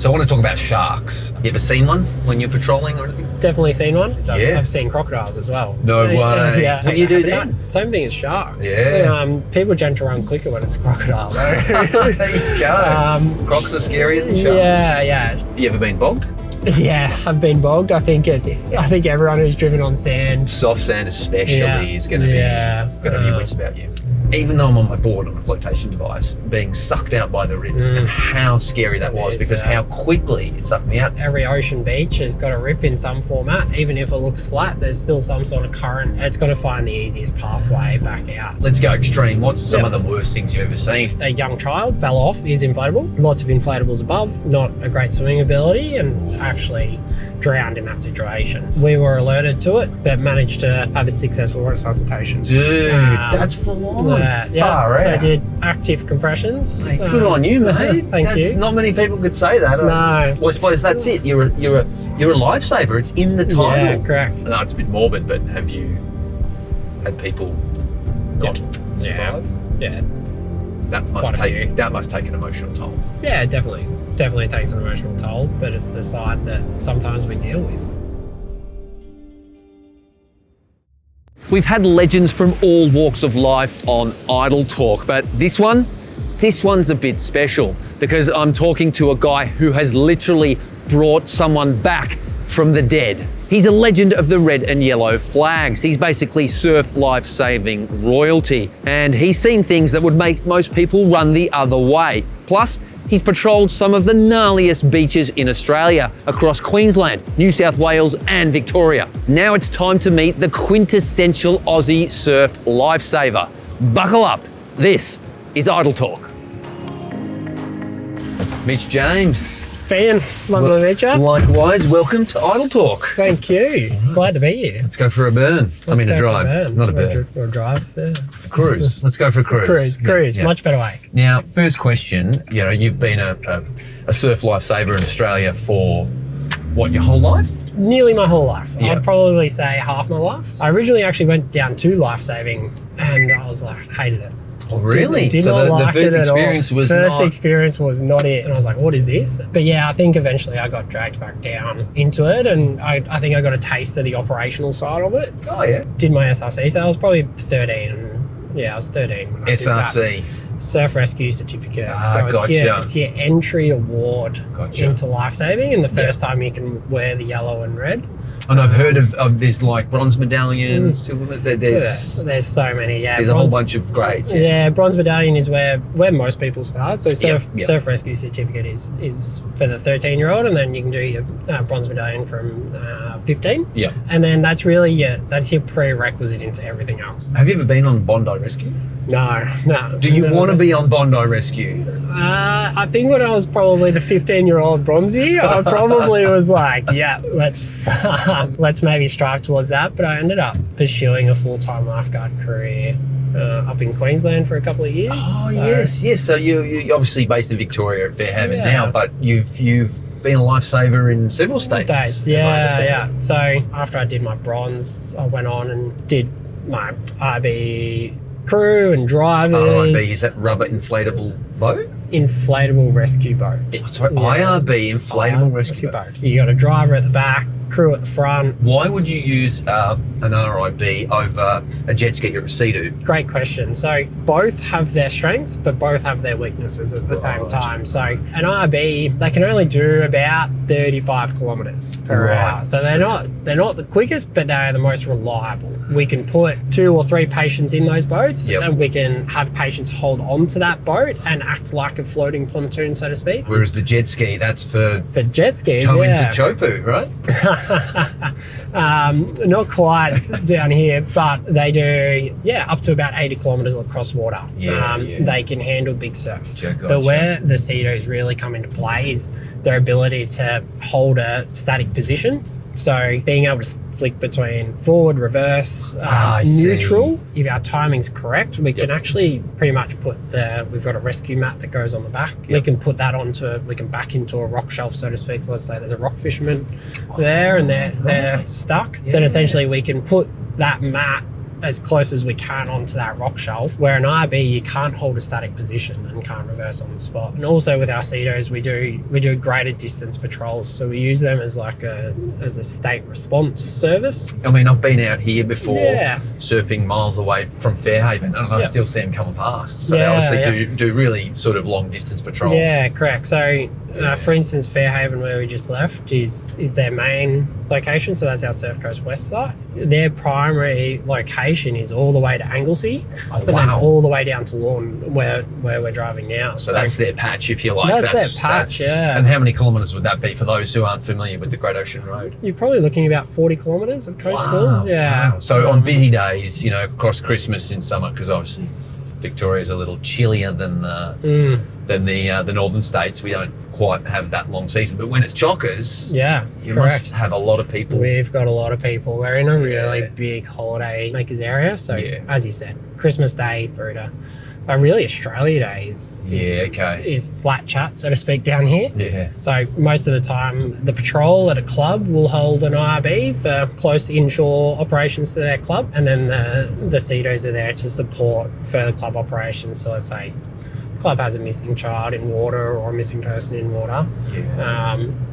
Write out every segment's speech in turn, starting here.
So I want to talk about sharks. You ever seen one when you're patrolling or anything? Definitely seen one. Yeah. I've seen crocodiles as well. No way. Yeah. What do you do then? Same thing as sharks. Yeah. People tend to run quicker when it's a crocodile though. There you go. Crocs are scarier than sharks. Yeah. You ever been bogged? Yeah, I've been bogged. I think everyone who's driven on sand. Soft sand especially is going to be wits about you. Even though I'm on my board on a flotation device, being sucked out by the rip, and how scary that was, because how quickly it sucked me out. Every ocean beach has got a rip in some format. Even if it looks flat, there's still some sort of current. It's going to find the easiest pathway back out. Let's go extreme. What's some of the worst things you've ever seen? A young child fell off his inflatable. Lots of inflatables above, not a great swimming ability, and actually drowned in that situation. We were alerted to it, but managed to have a successful resuscitation. Dude, that's full on. So I did active compressions. Hey, good on you, mate. Thank you. Not many people could say that. No. Well, I suppose that's it. You're a lifesaver. It's in the title. Yeah, correct. No, it's a bit morbid, but have you had people not survive? Yeah. That must take an emotional toll. Yeah, definitely. Definitely takes an emotional toll, but it's the side that sometimes we deal with. We've had legends from all walks of life on Idle Talk, but this one's a bit special because I'm talking to a guy who has literally brought someone back from the dead. He's a legend of the red and yellow flags. He's basically surf life-saving royalty, and he's seen things that would make most people run the other way. Plus, he's patrolled some of the gnarliest beaches in Australia, across Queensland, New South Wales and Victoria. Now it's time to meet the quintessential Aussie surf lifesaver. Buckle up, this is Idle Talk. Mitch James. Fan, lovely to meet you. Likewise, welcome to Idle Talk. Thank you. Glad to be here. Let's go for a burn. A drive, not a burn. Or a drive, yeah. A cruise. Let's go for a cruise. Cruise, much better way. Now, first question, you've been a surf lifesaver in Australia for, what, your whole life? Nearly my whole life. Yeah. I'd probably say half my life. I originally actually went down to lifesaving and I was like, hated it. Oh, really? Did so not like the first it experience was First experience was not it. And I was like, what is this? But yeah, I think eventually I got dragged back down into it, and I think I got a taste of the operational side of it. Oh, yeah. Did my SRC, so I was probably 13. Yeah, I was 13 when I did that. SRC. Surf Rescue Certificate. Gotcha. It's your entry award into lifesaving, and the first time you can wear the yellow and red. And I've heard of this, like, bronze medallion, silver medallion. There's so many, yeah. There's a whole bunch of grades. Yeah, bronze medallion is where most people start. So surf rescue certificate is for the 13-year-old, and then you can do your bronze medallion from 15. Yeah. And then that's really your prerequisite into everything else. Have you ever been on Bondi Rescue? No. Do you want to be on Bondi Rescue? I think when I was probably the 15-year-old bronzy, I probably was like, yeah, let's maybe strive towards that. But I ended up pursuing a full-time lifeguard career up in Queensland for a couple of years. Oh, yes. So you're obviously based in Victoria at Fairhaven now, but you've been a lifesaver in several states. Yeah. So after I did my bronze, I went on and did my IRB crew and drivers. IRB, is that rubber inflatable boat? Inflatable rescue boat. IRB, inflatable rescue boat. You got a driver at the back, crew at the front. Why would you use an RIB over a jet ski or a Sea-Doo? Great question. So both have their strengths, but both have their weaknesses at the same time. So an IRB, they can only do about 35 kilometres per hour. So they're not the quickest, but they're the most reliable. We can put 2 or 3 patients in those boats, and we can have patients hold on to that boat and act like a floating pontoon, so to speak. Whereas the jet ski, that's for jet skis, towing for chopu, right? Not quite down here, but they do, up to about 80 kilometres across water. They can handle big surf. But where the Sea-Doos really come into play is their ability to hold a static position. So being able to flick between forward, reverse, neutral. If our timing's correct, we can actually pretty much we've got a rescue mat that goes on the back. We can put that we can back into a rock shelf, so to speak. So let's say there's a rock fisherman there and they're stuck. Then essentially we can put that mat as close as we can onto that rock shelf, where an IRB you can't hold a static position and can't reverse on the spot. And also with our CEDOs, we do greater distance patrols, so we use them as like a state response service. I mean, I've been out here before, surfing miles away from Fairhaven, and I still see them coming past. So they obviously do really sort of long distance patrols. Yeah, correct. So for instance, Fairhaven, where we just left, is their main location. So that's our Surf Coast West site. Their primary location is all the way to Anglesey, but then all the way down to Lorne, where we're driving now. So that's their patch, if you like. That's their patch, yeah. And how many kilometres would that be for those who aren't familiar with the Great Ocean Road? You're probably looking about 40 kilometres of coastal. Wow. So on busy days, you know, across Christmas in summer, because obviously Victoria's a little chillier than the northern states. We don't quite have that long season, but when it's chockers, you must have a lot of people. We've got a lot of people. We're in a really big holiday makers area, so as you said, Christmas Day through to really Australia Day is flat chat, so to speak, down here. Yeah. So most of the time, the patrol at a club will hold an IRB for close inshore operations to their club, and then the CEDOs are there to support further club operations. So let's say the club has a missing child in water or a missing person in water.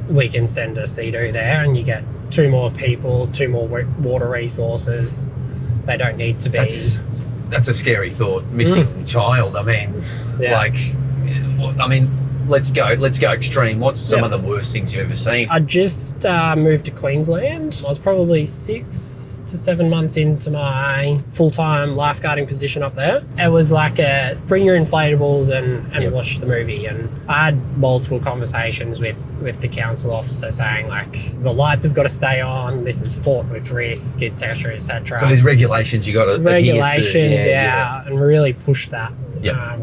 We can send a CEDO there, and you get 2 more people, 2 more water resources. They don't need to be... That's a scary thought. Missing child. I mean, let's go extreme. What's some of the worst things you've ever seen? I just moved to Queensland. I was probably 6 to 7 months into my full-time lifeguarding position up there. It was like bring your inflatables and watch the movie. And I had multiple conversations with the council officer saying, like, the lights have got to stay on, this is fraught with risk, etc., etc. So there's regulations you got to adhere to. And really push that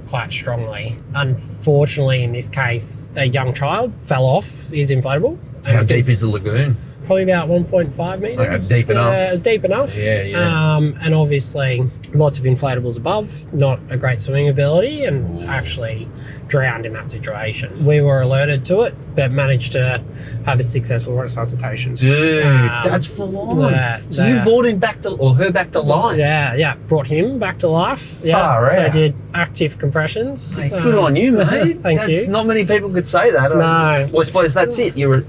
quite strongly. Unfortunately, in this case, a young child fell off his inflatable. How deep is the lagoon? Probably about 1.5 metres. Deep enough. Deep enough. And obviously lots of inflatables above, not a great swimming ability, and actually drowned in that situation. We were alerted to it, but managed to have a successful resuscitation. Dude, that's full on. So you brought him back to, or her back to life? Yeah, brought him back to life. Yeah, so I did active compressions. Mate, good on you, mate. Thank you. Not many people could say that. No. Well, I suppose that's it. You're a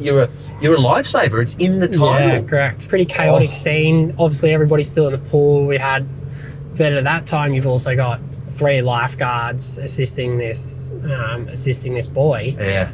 lifesaver. It's in the title. Yeah, correct. Pretty chaotic scene. Obviously, everybody's still in the pool. But at that time, you've also got 3 lifeguards assisting this boy. Yeah.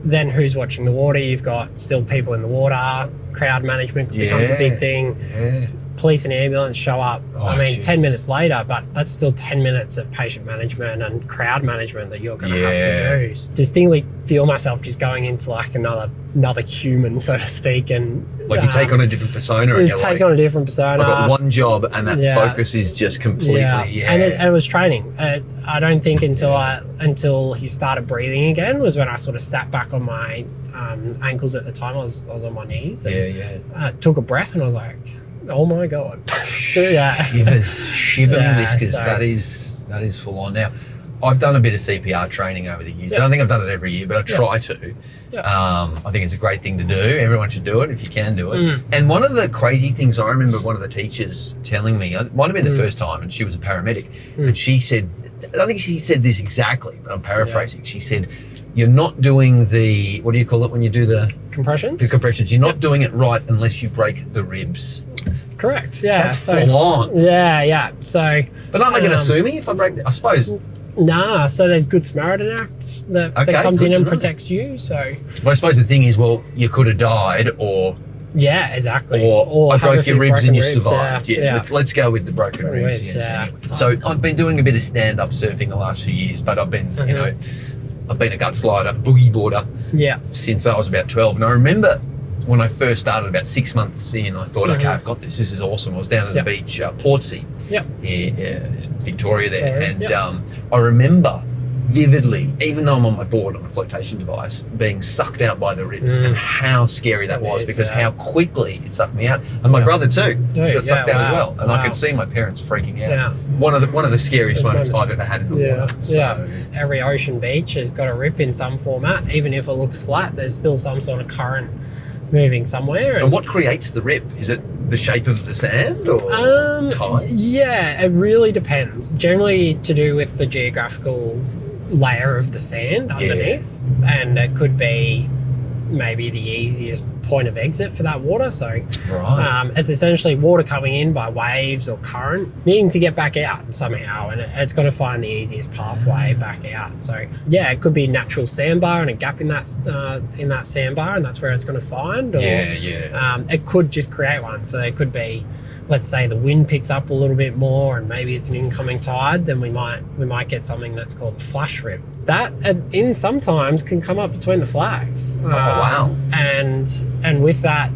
Then who's watching the water? You've got still people in the water. Crowd management becomes a big thing. Yeah. Police and ambulance show up. 10 minutes later, but that's still 10 minutes of patient management and crowd management that you're going to have to do. Distinctly feel myself just going into like another human, so to speak, and like you take on a different persona. You take on a different persona. I've got one job, and that focus is just completely. And it was training. I don't think until he started breathing again was when I sort of sat back on my ankles. At the time, I was on my knees. And, took a breath, and I was like, oh my God. Shivering whiskers. That is full on. Now, I've done a bit of CPR training over the years. I don't think I've done it every year, but I try to. I think it's a great thing to do. Everyone should do it if you can do it. And one of the crazy things I remember one of the teachers telling me, it might have been the first time, and she was a paramedic, and she said, I think she said this exactly, but I'm paraphrasing. She said, you're not doing the, what do you call it when you do the compressions? The compressions. You're not doing it right unless you break the ribs. Correct. Yeah. That's full on. Yeah. So. But aren't they going to sue me if I break? I suppose. Nah. So there's Good Samaritan Act that comes in and protects you. So. But I suppose the thing is, well, you could have died, or. Yeah, exactly. Or I broke your ribs and you survived. Yeah. Let's go with the broken ribs. Anyway. So I've been doing a bit of stand-up surfing the last few years, but I've been, I've been a gut slider, boogie boarder. Since I was about 12, and I remember when I first started about 6 months in, I thought, okay, I've got this. This is awesome. I was down at the beach, Portsea, in Victoria there, and I remember vividly, even though I'm on my board on a flotation device, being sucked out by the rip, and how scary that was, because how quickly it sucked me out, and my brother too got sucked out as well, and I could see my parents freaking out. One of the scariest moments I've ever had in the water. So. Every ocean beach has got a rip in some format. Even if it looks flat, there's still some sort of current moving somewhere. And what creates the rip? Is it the shape of the sand or tides? Yeah, it really depends. Generally to do with the geographical layer of the sand underneath, and it could be maybe the easiest point of exit for that water. So it's essentially water coming in by waves or current needing to get back out somehow, and it's going to find the easiest pathway back out. So yeah, it could be natural sandbar and a gap in that sandbar, and that's where it's going to find, or it could just create one. So it could be, let's say the wind picks up a little bit more and maybe it's an incoming tide, then we might get something that's called a flash rip. That in sometimes can come up between the flags. Wow. And with that,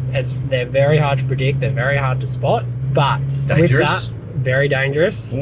they're very hard to predict, they're very hard to spot, but dangerous. With that, very dangerous.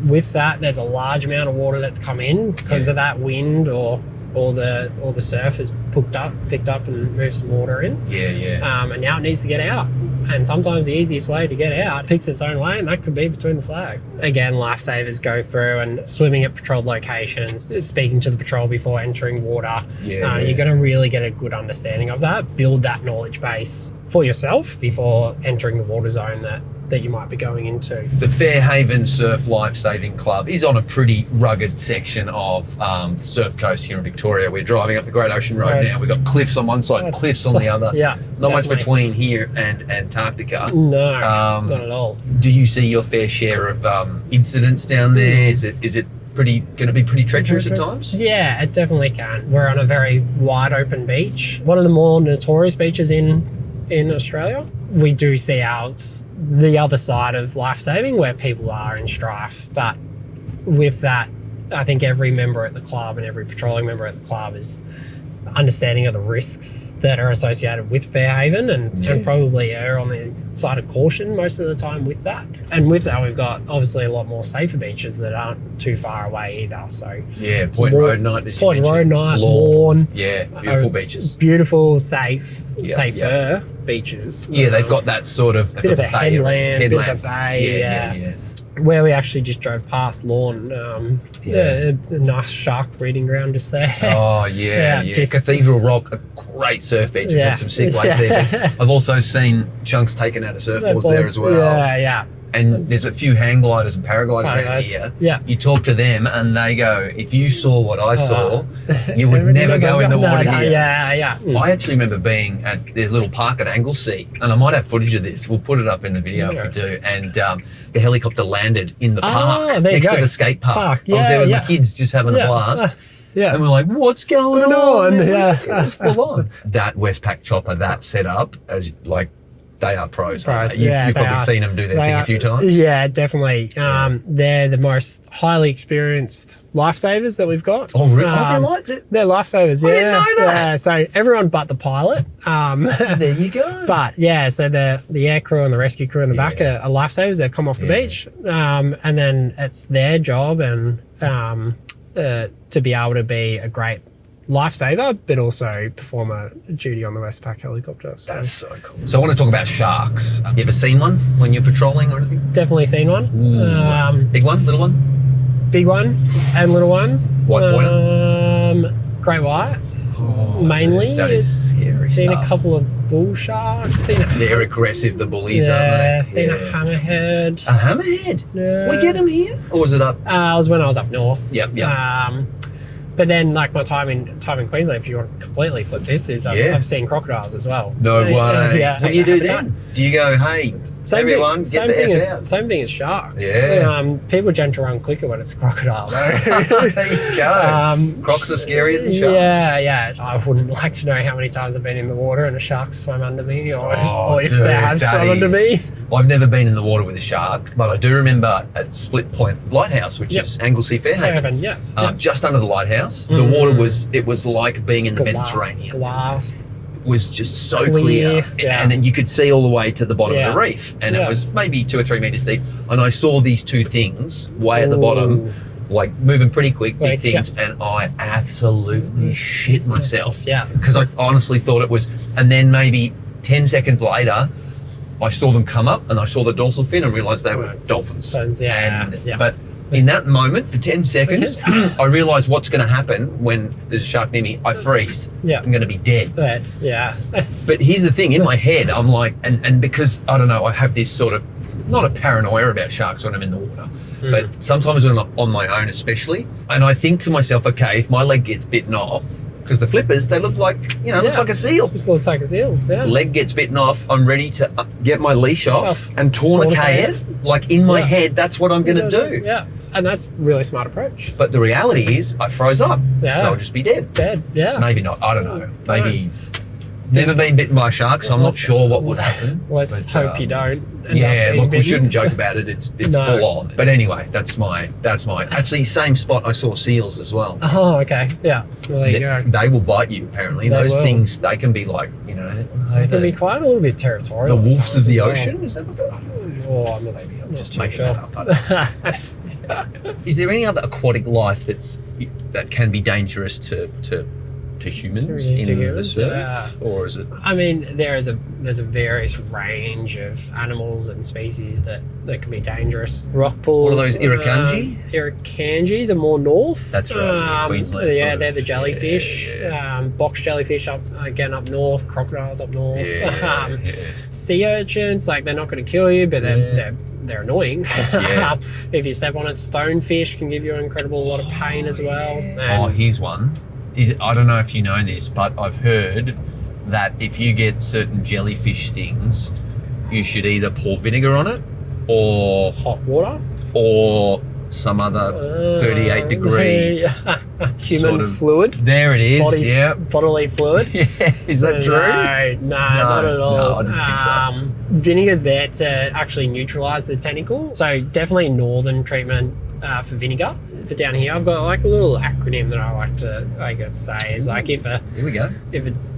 With that, there's a large amount of water that's come in because of that wind, or the surf has picked up and moved some water in. And now it needs to get out. And sometimes the easiest way to get out picks its own way, and that could be between the flags. Again, lifesavers go through and swimming at patrolled locations, speaking to the patrol before entering water. You're going to really get a good understanding of that, build that knowledge base for yourself before entering the water zone that you might be going into. The Fairhaven Surf Lifesaving Club is on a pretty rugged section of the surf coast here in Victoria. We're driving up the Great Ocean Road now. We've got cliffs on one side, cliffs on the other. Not much between here and Antarctica. No, not at all. Do you see your fair share of incidents down there? Is it going to be pretty treacherous at times? Yeah, it definitely can. We're on a very wide open beach, one of the more notorious beaches in Australia. We do see the other side of lifesaving where people are in strife, but with that, I think every member at the club and every patrolling member at the club is understanding of the risks that are associated with Fairhaven, and probably err on the side of caution most of the time with that. And with that, we've got obviously a lot more safer beaches that aren't too far away either. So Point Road Night, as you mentioned. Lawn. Beautiful beaches. Beautiful, safer beaches. They've got that sort of bit of a headland, bit of a bay. Where we actually just drove past Lawn, a nice shark breeding ground just there. Cathedral Rock, a great surf beach. We've had some sick waves there. I've also seen chunks taken out of surfboards there as well. And there's a few hang gliders and paragliders around here. You talk to them and they go, if you saw what I saw, you would never go in the water here. I actually remember being at this little park at Anglesea, and I might have footage of this. We'll put it up in the video if we do. And the helicopter landed in the park next to the skate park. I was there with my kids just having a blast. And we're like, what's going on? It was full on. That Westpac chopper, that set up, as like, they are pros. You've probably seen them do their thing a few times. Yeah, definitely. They're the most highly experienced lifesavers that we've got. Oh, really? They're lifesavers, I didn't know that. So everyone but the pilot. There you go. But so the air crew and the rescue crew in the back are lifesavers. They've come off the beach. And then it's their job and to be able to be a great lifesaver, but also perform a duty on the Westpac helicopter. That's so cool. So I want to talk about sharks. You ever seen one when you're patrolling or anything? Definitely seen one. Big one, little one? Big one and little ones. White pointer? Great whites, mainly. Dude, that is scary Seen stuff. A couple of bull sharks. They're aggressive, the bullies, aren't they? Seen a hammerhead. A hammerhead? Yeah. We get them here? Or was it up? It was when I was up north. Yep. But then, like my time in Queensland, if you want to completely flip this, is I've seen crocodiles as well. No way. What do you do then? Do you go, hey, everyone, get the F out? Same thing as sharks. Yeah. People tend to run quicker when it's a crocodile. There you go. Crocs are scarier than sharks. Yeah. I wouldn't like to know how many times I've been in the water and a shark swam under me, or if they have swum under me. I've never been in the water with a shark, but I do remember at Split Point Lighthouse, which is Anglesea Fairhaven. Yes. Just under the lighthouse. The water was like being in the Mediterranean. Glass. It was just so clear. And you could see all the way to the bottom of the reef. And it was maybe 2 or 3 meters deep. And I saw these two things way at the bottom, like moving pretty quick, big things. And I absolutely shit myself. Because I honestly thought it was, and then maybe 10 seconds later, I saw them come up and I saw the dorsal fin and realised they were dolphins. But In that moment, for 10 seconds, I realise what's going to happen when there's a shark near me. I freeze. Yeah. I'm going to be dead. Yeah. But here's the thing, in my head, I'm like, and because, I don't know, I have this sort of, not a paranoia about sharks when I'm in the water, but sometimes when I'm on my own especially, and I think to myself, okay, if my leg gets bitten off, because the flippers, they look like, looks like a seal. It looks like a seal, yeah. Leg gets bitten off, I'm ready to get my leash off and tourniquet it. Like in my head, that's what I'm going to do. Yeah, and that's a really smart approach. But the reality is, I froze up, so I'll just be dead. Dead, yeah. Maybe not, I don't know. Maybe never been bitten by a shark, so I'm not sure what would happen. Let's hope you don't. We shouldn't joke about it. It's full on. But anyway, that's my. Actually, same spot I saw seals as well. Oh, okay. Yeah. Well, there you go. They will bite you. Apparently, those things, they can be like, they can be quite a little bit territorial. The wolves of the ocean. Is that what they are? Oh, maybe. I'm just making that up. Is there any other aquatic life that can be dangerous to humans in the surf, or is it? I mean, there's a various range of animals and species that can be dangerous. Rock pools. What are those, irukandji? Irukandjis are more north. That's right, Queensland. Yeah, they're the jellyfish. Box jellyfish up north. Crocodiles up north. Sea urchins, like they're not going to kill you, but they're annoying. If you step on it, stonefish can give you an incredible lot of pain as well. And here's one. I don't know if you know this, but I've heard that if you get certain jellyfish stings, you should either pour vinegar on it or hot water or some other 38 degree human fluid. There it is. Bodily fluid. Is that true? No, not at all. No, I didn't think so. Vinegar's there to actually neutralise the tentacle. So definitely northern treatment for vinegar. For down here, I've got like a little acronym that I like to, say is like if a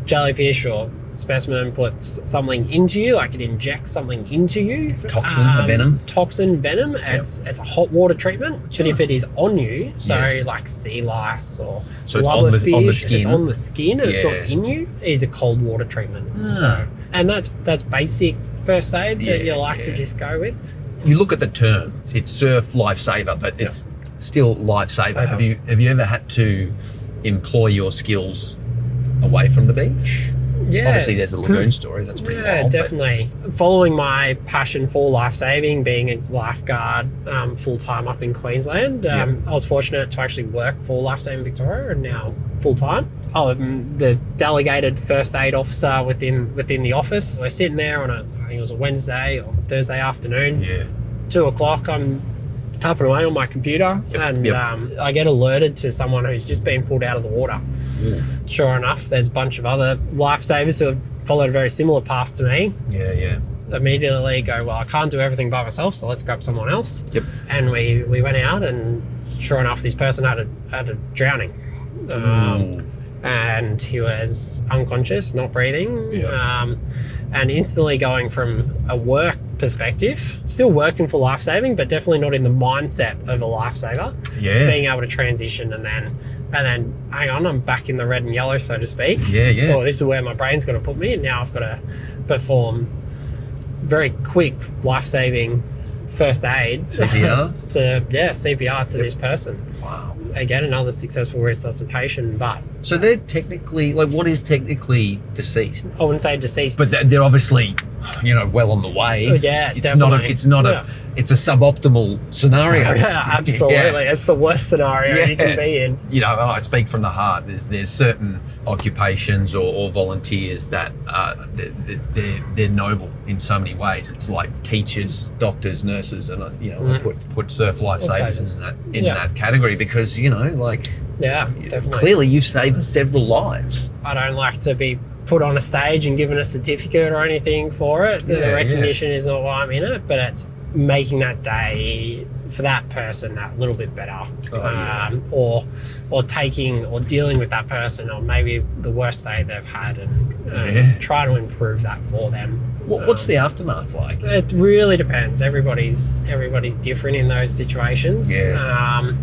jellyfish or specimen puts something into you, like it injects something into you, venom. It's a hot water treatment. But if it is on you, like sea lice or blubberfish, on the if it's on the skin and it's not in you, it is a cold water treatment. So, and that's basic first aid that you like to just go with. You look at the term; it's surf lifesaver, but it's still lifesaver. Have you ever had to employ your skills away from the beach? Yeah. Obviously, there's a lagoon story. That's pretty wild. Yeah, definitely. Following my passion for lifesaving, being a lifeguard full-time up in Queensland, I was fortunate to actually work for Lifesaving Victoria and now full-time. I'm the delegated first aid officer within the office. We're sitting there on I think it was a Wednesday or Thursday afternoon. 2:00, I'm tapping away on my computer and I get alerted to someone who's just been pulled out of the water. Sure enough, there's a bunch of other lifesavers who have followed a very similar path to me. Immediately go, well, I can't do everything by myself, so let's grab someone else. And we went out, and sure enough, this person had a drowning. And he was unconscious, not breathing, and instantly going from a work perspective, still working for lifesaving, but definitely not in the mindset of a lifesaver. Being able to transition and then hang on, I'm back in the red and yellow, so to speak. Well, this is where my brain's going to put me, and now I've got to perform very quick life-saving first aid CPR CPR to this person. Wow. Again, another successful resuscitation, but so they're technically, like, what is technically deceased? I wouldn't say deceased, but they're obviously, well on the way. It's a suboptimal scenario. Absolutely. It's the worst scenario you can be in. I speak from the heart. There's certain occupations or volunteers that they're noble in so many ways. It's like teachers, doctors, nurses, and I put surf lifesavers in that category because definitely. Clearly you've saved several lives. I don't like to be put on a stage and given a certificate or anything for it. The recognition is not why I'm in it, but it's making that day for that person that little bit better. Or taking or dealing with that person on maybe the worst day they've had and try to improve that for them. What's the aftermath like? It really depends. Everybody's different in those situations.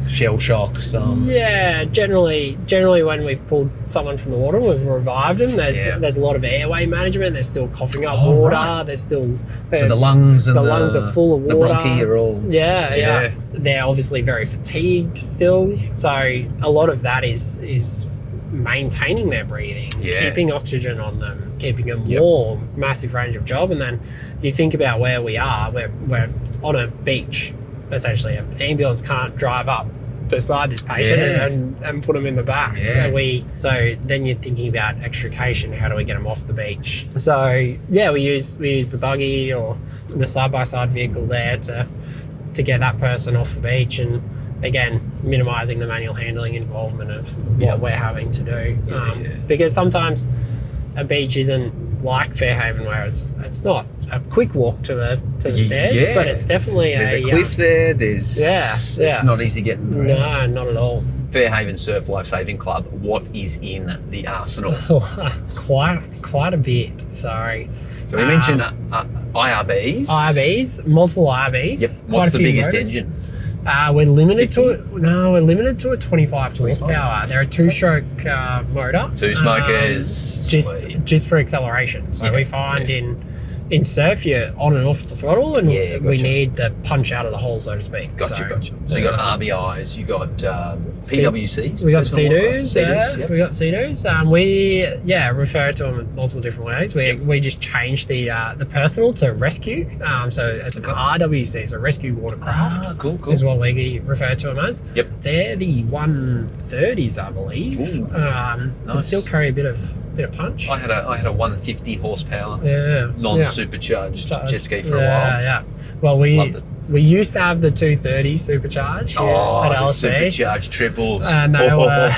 Shell shocks. Yeah, generally when we've pulled someone from the water and we've revived them, there's a lot of airway management. They're still coughing up water. Right. There's still so the lungs and the lungs are full of water. The bronchi are all yeah. They're obviously very fatigued still. So a lot of that is maintaining their breathing, keeping oxygen on them, keeping them warm, massive range of job. And then you think about where we are, we're on a beach, essentially. An ambulance can't drive up beside this patient and put them in the back. So then you're thinking about extrication, how do we get them off the beach? So we use the buggy or the side-by-side vehicle there to get that person off the beach, and again, minimising the manual handling involvement of what we're having to do. Because sometimes a beach isn't like Fairhaven, where it's not a quick walk to the stairs, but it's definitely there's a cliff there. It's not easy getting around. No, not at all. Fairhaven Surf Lifesaving Club. What is in the arsenal? Quite a bit. So we mentioned IRBs. Multiple IRBs. Yep. What's the biggest engine? We're limited to a 25 horsepower. They're a two-stroke motor. Two smokers. Just for acceleration. So we find in surf, you're on and off the throttle, and we need the punch out of the hole, so to speak. Gotcha. So you got RBIs, you got PWCs. We got Sea-Doos, we got Sea-Doos. We refer to them in multiple different ways. We just changed the personal to rescue. So it's an RWC, so rescue watercraft. Cool. Is what we refer to them as. Yep. They're the 130s, I believe. Nice. And still carry a bit of punch. I had a 150 horsepower non-supercharged jet ski for a while. Well, we used to have the 230 supercharged at LSV. The supercharged triples. And they were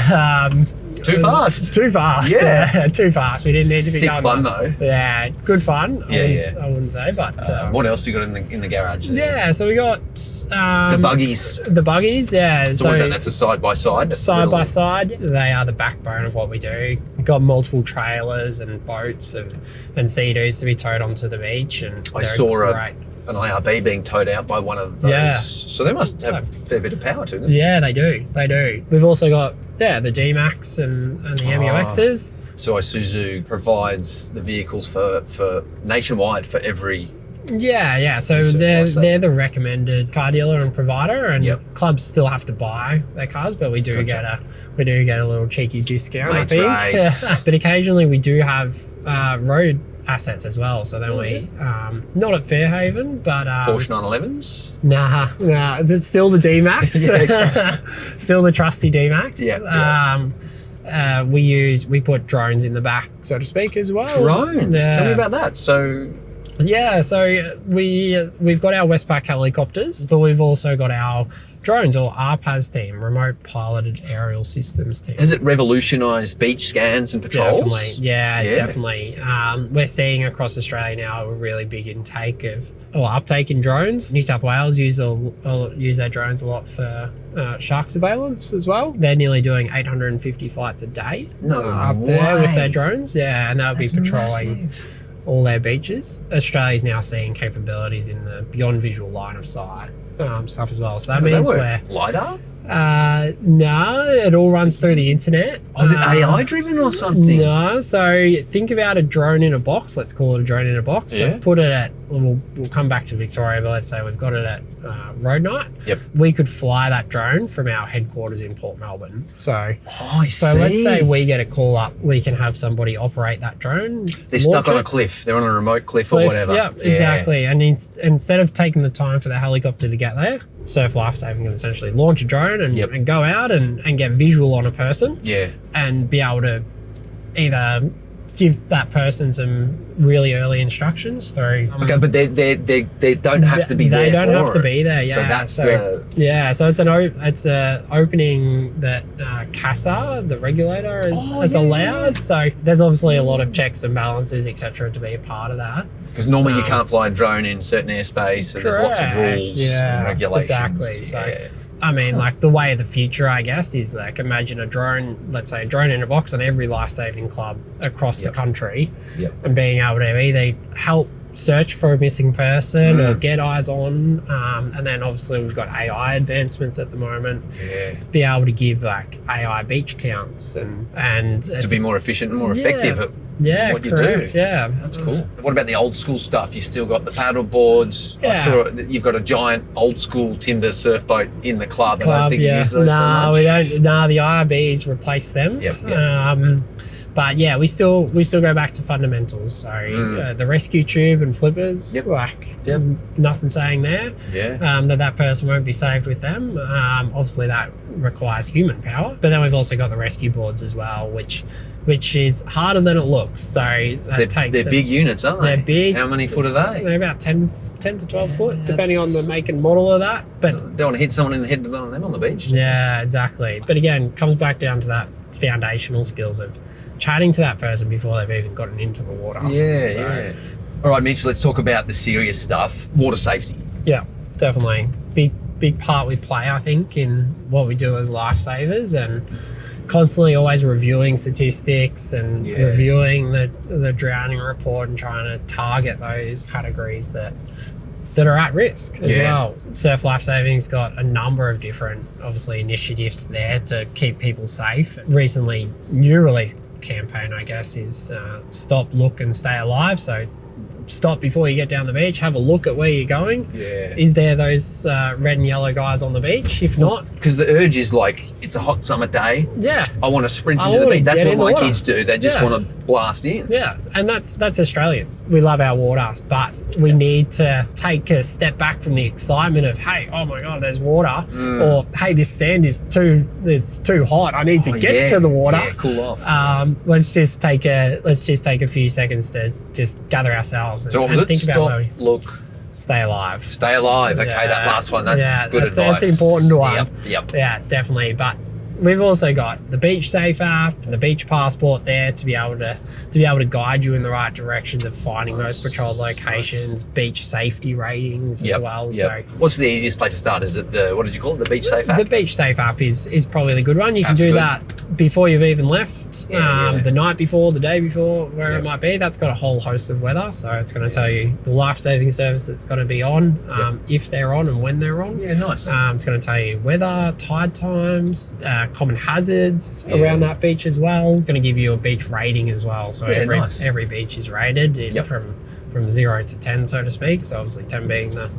too fast. Too fast. Yeah. Too fast. We didn't need to be going. Sick fun though. Yeah, good fun. I wouldn't say, but what else you got in the garage there? Yeah, so we got the buggies. The buggies, yeah. So what's that? That's a side by side. Side by side, they are the backbone of what we do. We've got multiple trailers and boats and Sea-Doos to be towed onto the beach, and I saw an IRB being towed out by one of those. Yeah. So they must have a fair bit of power to them. Yeah, they do. We've also got the DMAX and the MUXs. So Isuzu provides the vehicles for nationwide for every. Yeah. So they're the recommended car dealer and provider, and clubs still have to buy their cars, but we do get a little cheeky discount, I think. But occasionally we do have road assets as well. So then we not at Fairhaven, but Porsche 911s. Nah, it's still the DMAX. Still the trusty DMAX. We put drones in the back, so to speak, as well. Drones. Tell me about that. So we've got our Westpac helicopters, but we've also got our drones, or RPAS team, remote piloted aerial systems team. Has it revolutionised beach scans and patrols? Definitely, definitely. We're seeing across Australia now a really big uptake in drones. New South Wales use their drones a lot for shark surveillance as well. They're nearly doing 850 flights a day up there with their drones. Yeah, and they'll be patrolling all their beaches. Australia's now seeing capabilities in the beyond visual line of sight stuff as well. So that means we're LiDAR? No, it all runs through the internet. Is it AI driven or something? No, so think about a drone in a box. Let's call it a drone in a box. Yeah. So put it at, we'll come back to Victoria, but let's say we've got it at road night. Yep. We could fly that drone from our headquarters in Port Melbourne. So let's say we get a call up, we can have somebody operate that drone. They're stuck on a cliff. They're on a remote cliff or whatever. Yeah, exactly. And instead of taking the time for the helicopter to get there, Surf Lifesaving can essentially launch a drone and go out and get visual on a person. Yeah. And be able to either give that person some really early instructions through. Okay, but they don't have to be there. They don't have to be there. Yeah. So So it's a opening that CASA, the regulator, is allowed. So there's obviously a lot of checks and balances, etc., to be a part of that. Because normally you can't fly a drone in certain airspace, and there's lots of rules and regulations. Exactly. So, I mean, like the way of the future, I guess, is like imagine a drone, let's say a drone in a box on every lifesaving club across the country, and being able to either help search for a missing person or get eyes on. And then obviously we've got AI advancements at the moment. Yeah. Be able to give like AI beach counts and to be more efficient and more effective at what correct. you do. Yeah. That's cool. What about the old school stuff? You still got the paddle boards. Yeah. I saw you've got a giant old school timber surf boat in the club. I don't think you use those so much. We don't. No, the IRBs replace them. Yep. But yeah, we still go back to fundamentals. So the rescue tube and flippers, nothing saying there. Yeah. That person won't be saved with them. Obviously that requires human power. But then we've also got the rescue boards as well, which is harder than it looks. So they're big units, aren't they? They're big. How many foot are they? They're about 10 to 12 foot, depending on the make and model of that. But don't want to hit someone in the head on them on the beach. Yeah, exactly. But again, comes back down to that foundational skills of chatting to that person before they've even gotten into the water. Yeah. All right, Mitch, let's talk about the serious stuff. Water safety. Yeah, definitely. Big part we play, I think, in what we do as lifesavers, and constantly always reviewing statistics and reviewing the drowning report and trying to target those categories that are at risk as well. Surf Lifesaving's got a number of different, obviously, initiatives there to keep people safe. Recently, new release campaign, I guess, is stop, look and stay alive. So stop before you get down the beach, have a look at where you're going. Yeah. Is there those red and yellow guys on the beach? If not, because the urge is like, it's a hot summer day. Yeah. I want to sprint into the beach. That's what my kids do. They just want to blast in. Yeah, and that's Australians. We love our water, but we need to take a step back from the excitement of, hey, oh my God, there's water, or hey, this sand is too hot. I need to get to the water. Yeah, cool off. Let's just take a few seconds to just gather ourselves and think about look, stay alive. Stay alive. Okay, that last one. That's good advice. That's an important one. Yep. Yeah, definitely. But we've also got the BeachSafe app and the Beach Passport there to be able to guide you in the right directions of finding those patrolled locations, beach safety ratings as well. So, what's the easiest place to start? Is it what did you call it? The BeachSafe app? The BeachSafe app is probably the good one. You can do that before you've even left, the night before, the day before, wherever it might be. That's got a whole host of weather, so it's going to tell you the life-saving service that's going to be on, if they're on and when they're on. Yeah, nice. It's going to tell you weather, tide times, common hazards around that beach as well. It's going to give you a beach rating as well. So every beach is rated from 0 to 10, so to speak. So obviously 10 being the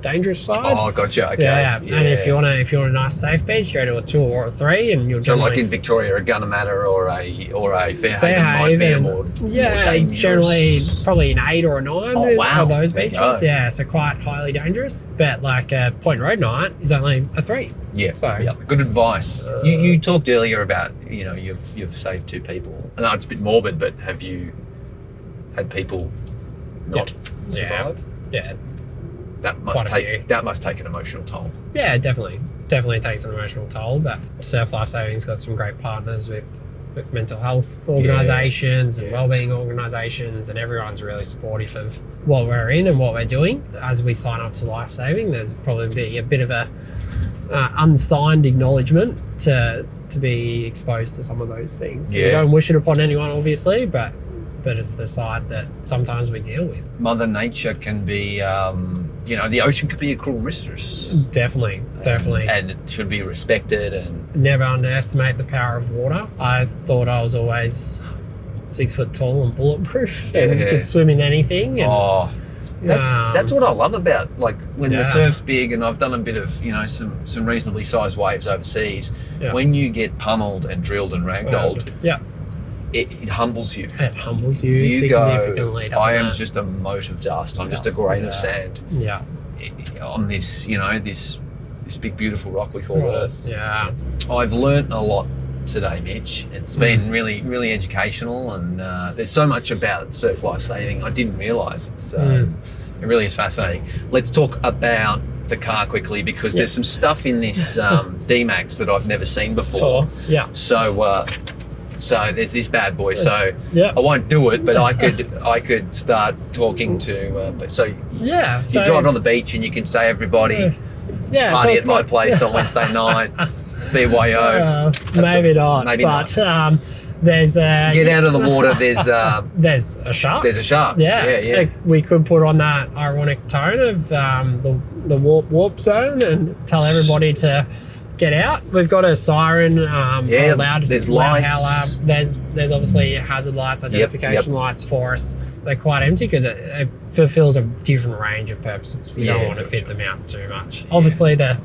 dangerous side. Oh, gotya. Okay. Yeah. And if you want a nice safe beach, go to a 2 or a 3, and you'll. So like in Victoria, a Gunnamatta or a Fairhaven might be more dangerous. Generally probably an 8 or a 9. Oh wow. Of those beaches. Yeah, so quite highly dangerous. But like Point Road night is only a 3. Yeah. So good advice. You talked earlier about you've saved 2 people. I know it's a bit morbid, but have you had people not survive? Yeah. That must take an emotional toll. Yeah, definitely takes an emotional toll. But Surf Lifesaving's got some great partners with mental health organisations and wellbeing organisations, and everyone's really supportive of what we're in and what we're doing. As we sign up to Lifesaving, there's probably a bit of a unsigned acknowledgement to be exposed to some of those things. We don't wish it upon anyone, obviously, but it's the side that sometimes we deal with. Mother Nature can be, the ocean could be a cruel mistress. Definitely. And it should be respected. And never underestimate the power of water. I thought I was always 6 foot tall and bulletproof and could swim in anything. And, that's what I love about, like, when the surf's big, and I've done a bit of, some reasonably sized waves overseas. When you get pummeled and drilled and ragdolled, it humbles you. It humbles you. You go, I am just a mote of dust. I'm just a grain of sand. Yeah. On this, this big beautiful rock we call Earth. Yeah. I've learnt a lot today, Mitch. It's been really, really educational, and there's so much about surf lifesaving I didn't realise. It really is fascinating. Let's talk about the car quickly, because there's some stuff in this DMAX that I've never seen before. So there's this bad boy. So I won't do it, but I could start talking to. You drive on the beach and you can say, everybody, party at my place on Wednesday night. BYO. Maybe not. There's get out of the water. There's a shark. There's a shark. Yeah. Like, we could put on that ironic tone of the warp zone and tell everybody to get out. We've got a siren. There's lights. Howler. There's obviously hazard lights, identification lights for us. They're quite empty because it fulfills a different range of purposes. We don't want to fit them out too much. Obviously, the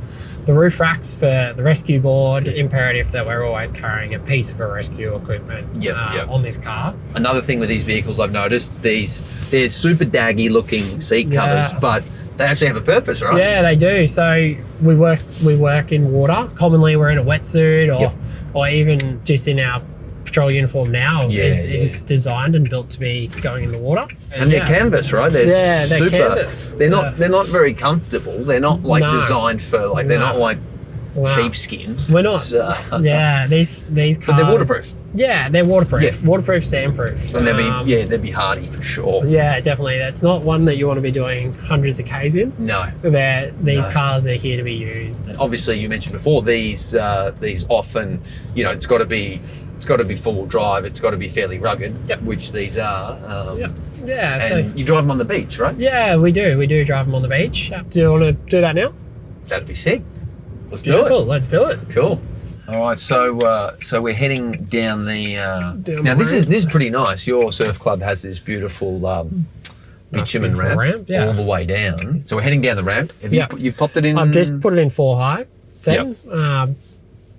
roof racks for the rescue board, imperative that we're always carrying a piece of a rescue equipment on this car. Another thing with these vehicles I've noticed, they're super daggy looking seat covers, but they actually have a purpose, right? Yeah, they do. So we work in water. Commonly we're in a wetsuit or even just in our patrol uniform now is designed and built to be going in the water. And they're canvas, right? They're super, canvas. They're not very comfortable. They're not designed for they're not like sheepskin. We're not. These cars. But they're waterproof. Yeah, they're waterproof. Yeah. Waterproof, sandproof. And they'd be hardy for sure. Yeah, definitely. That's not one that you want to be doing hundreds of Ks in. No. These cars are here to be used. Obviously, you mentioned before these often, it's got to be four-wheel drive. It's got to be fairly rugged, which these are. And you drive them on the beach, right? Yeah, we do. We do drive them on the beach. Do you want to do that now? That'd be sick. Let's do it. Let's do it. Cool. All right, so we're heading down the. Now this is pretty nice. Your surf club has this beautiful bitumen ramp all the way down. So we're heading down the ramp. You've popped it in? I've just put it in 4 high. Then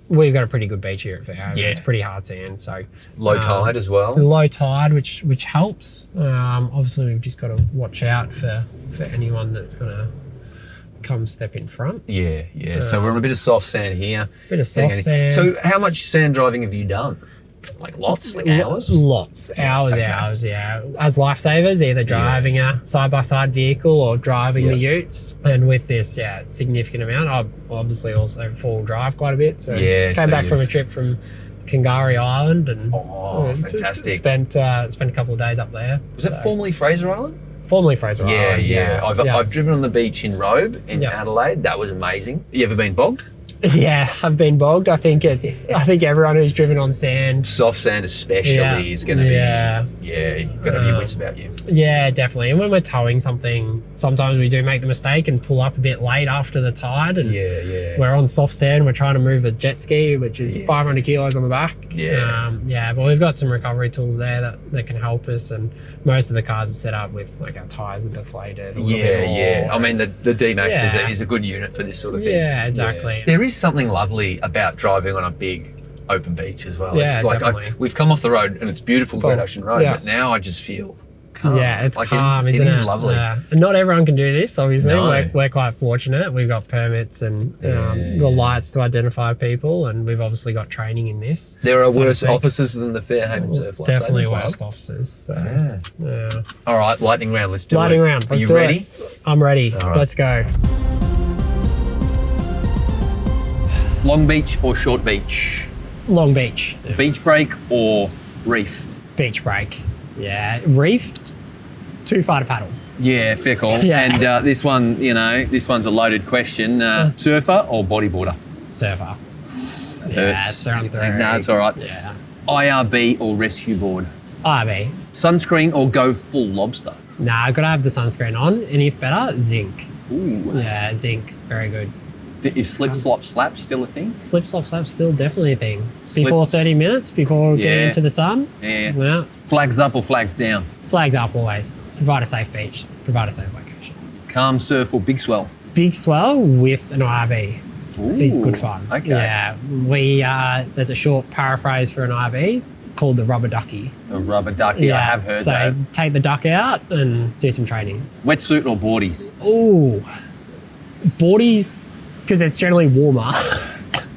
we've got a pretty good beach here at Fairhaven. Yeah. It's pretty hard sand, so low tide as well. Low tide, which helps. Obviously, we've just got to watch out for anyone that's going to come step in front. So we're on a bit of soft sand here. Bit of soft sand. So how much sand driving have you done? Like lots? Like hours? Lots. Hours, yeah. As lifesavers, either driving a side-by-side vehicle or driving the utes. And with this, significant amount. I obviously also full drive quite a bit. So came back from a trip from Kangari Island and fantastic. Spent a couple of days up there. Was it formerly Fraser Island? Formerly Fraser Island. Yeah. I've driven on the beach in Robe in Adelaide. That was amazing. You ever been bogged? Yeah, I've been bogged. I think everyone who's driven on sand, soft sand especially, is going to be you've got to have your wits about you. Yeah, definitely. And when we're towing something, sometimes we do make the mistake and pull up a bit late after the tide, and we're on soft sand. We're trying to move a jet ski, which is 500 kilos on the back. But we've got some recovery tools there that can help us, and most of the cars are set up with like our tires are deflated. I mean the DMAX is a good unit for this sort of thing. Yeah, exactly. There is something lovely about driving on a big open beach as well. Yeah, it's like definitely. We've come off the road and it's beautiful Great Ocean Road, but now I just feel calm. Yeah, it's like calm, isn't it? It is lovely. Yeah. And not everyone can do this, obviously. No. We're quite fortunate. We've got permits and the lights to identify people, and we've obviously got training in this. There are worse officers than the Fairhaven Surf Lifesaving Definitely Club. worse officers. So, All right, lightning round. Let's do lightning round. Are you ready? I'm ready. All right. Let's go. Long beach or short beach? Long beach. Beach break or reef? Beach break. Yeah. Reef, too far to paddle. Yeah, fair call. Yeah. And this one's a loaded question. Surfer or bodyboarder? Surfer. Hurts. No, it's all right. Yeah. IRB or rescue board? IRB. Sunscreen or go full lobster? Nah, I've got to have the sunscreen on, and if better, zinc. Ooh. Yeah, zinc. Very good. Is slip, slop, slap still a thing? Slip, slop, slap still definitely a thing. Before 30 minutes, before getting into the sun. Yeah. Flags up or flags down? Flags up always. Provide a safe beach. Provide a safe location. Calm surf or big swell? Big swell with an IRB. Ooh, it's good fun. Okay. Yeah. There's a short paraphrase for an IRB called the rubber ducky. The rubber ducky, I have heard that. So take the duck out and do some training. Wetsuit or boardies? Ooh. Boardies, because it's generally warmer.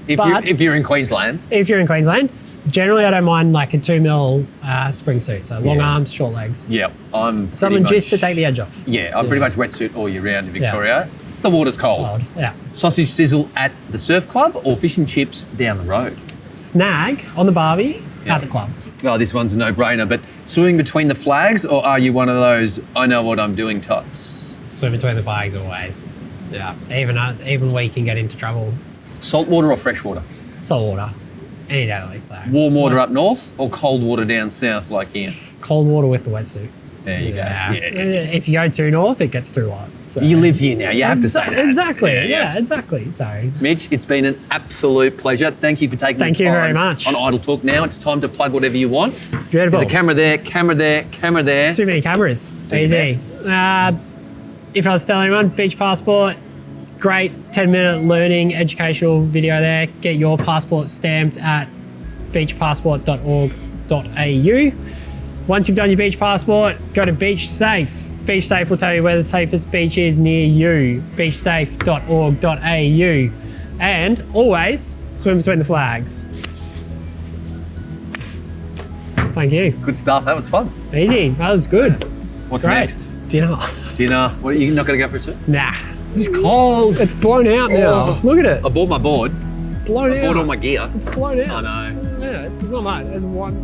If you're in Queensland. If you're in Queensland, generally I don't mind like a 2mm spring suit, so long arms, short legs. Yeah, I'm something just to take the edge off. Yeah, I'm pretty much wetsuit all year round in Victoria. The water's cold. Yeah. Sausage sizzle at the surf club or fish and chips down the road? Snag on the barbie at the club. Oh, this one's a no-brainer, but swimming between the flags, or are you one of those I know what I'm doing types? Swim between the flags always. Yeah, even we can get into trouble. Saltwater or freshwater? Saltwater. Any day of the week, though. Warm water up north or cold water down south like here? Cold water with the wetsuit. There you go. Yeah. If you go too north, it gets too hot. So. You live here now. You have to say that. Exactly. Yeah, exactly. So, Mitch, it's been an absolute pleasure. Thank you for taking the time. Thank you very much. On Idle Talk. Now it's time to plug whatever you want. Beautiful. There's a camera there, camera there, camera there. Too many cameras. Easy. If I was telling anyone, Beach Passport, great 10-minute learning educational video there. Get your passport stamped at beachpassport.org.au. Once you've done your beach passport, go to BeachSafe. BeachSafe will tell you where the safest beach is near you. beachsafe.org.au. And always swim between the flags. Thank you. Good stuff. That was fun. Easy. That was good. What's great. next? Dinner. Dinner. What, are you not going to go for a soup? Nah. It's cold. It's blown out now. Oh. Look at it. I bought my board. It's blown out. I bought all my gear. It's blown out. I know. Yeah, it's not much. There's one.